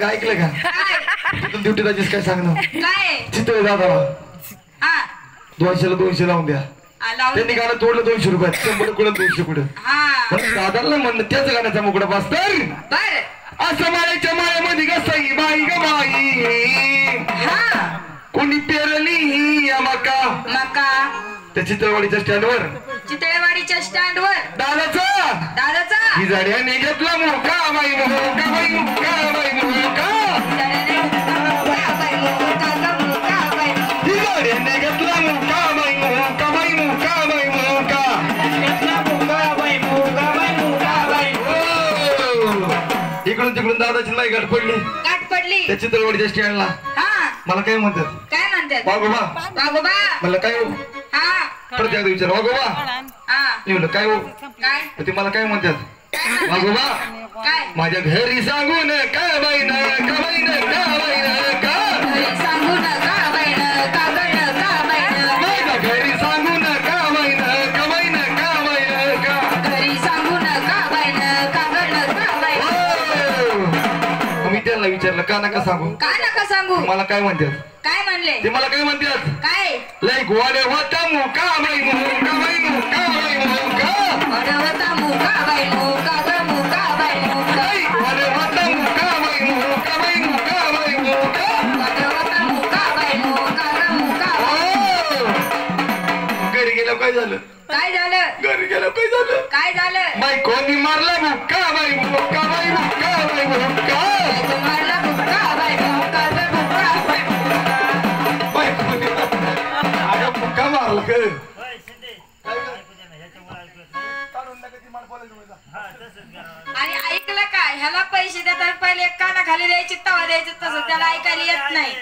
अगं ऐकलं का तू ड्युटी जायचीस काय सांग ना काय चितळे दादाला हा 200ला 200 लावून द्या लावून त्यांनी गाणं तोडलं 200 रुपयात 100 कुठं 200 कुठं हा दादाला म्हणलं त्याच गाण्याचा मुकडा बसतर बर असं माळ्याच्या माळ्यामध्ये गसाई बाई ग बाई हा कोणी पेरली ही या मका मका त्या चित्रवाडीच्या स्टँडवर चितळेवाडीच्या स्टँडवर दादाचा ही झाड्याने घेतला मोका बाई मोका बाई मोका बाई मोका ही झाड्याने घेतला मोका बाई मोका बाई मोका बाई मोका इकडून तिकडून दादाची लाई गाठ पडली त्या चित्रवाडीच्या स्टँडला मला काय म्हणतात काय म्हणतात वागोबा मला काय हो हा परत एकदा विचार वागोबा मी म्हणलं काय हो काय ते मला काय म्हणतात वागोबा काय माझ्या घरी सांगून का बाई ना का बाई ना का बाई ना का सांगू नका बाई का गण का बाई माझ्या घरी सांगून का बाई ना का बाई ना का बाई ना का घरी सांगू नका बाई का गण का बाई मी त्यांना विचारलं का नका सांगू का नका सांगू मला काय म्हणतात काय म्हणले ते मला काय म्हणतात काय लय गोवाडे होता मुका बाई मुका बाई मुका बाई मुका अडवता मुका बाई मुका ग मुका बाई मुका लय गोवाडे होता मुका बाई मुका बाई मुका बाई मुका अडवता मुका बाई मुका ग मुका घरी गेलं काय झालं काय झालं घरी गेलं काय झालं काय झालं बाई कोणी मारला मुक्का बाई मुक्का बाई मुक्का बाई मुक्का तुम्हाला मुका बाई मुका ग मुका बाई बाई कोणी अगं मुक्का मारला का आणि ऐकलं का ह्याला पैसे देतात पहिले काना खाली द्यायचे तवा द्यायचे तसं त्याला ऐकायला येत नाही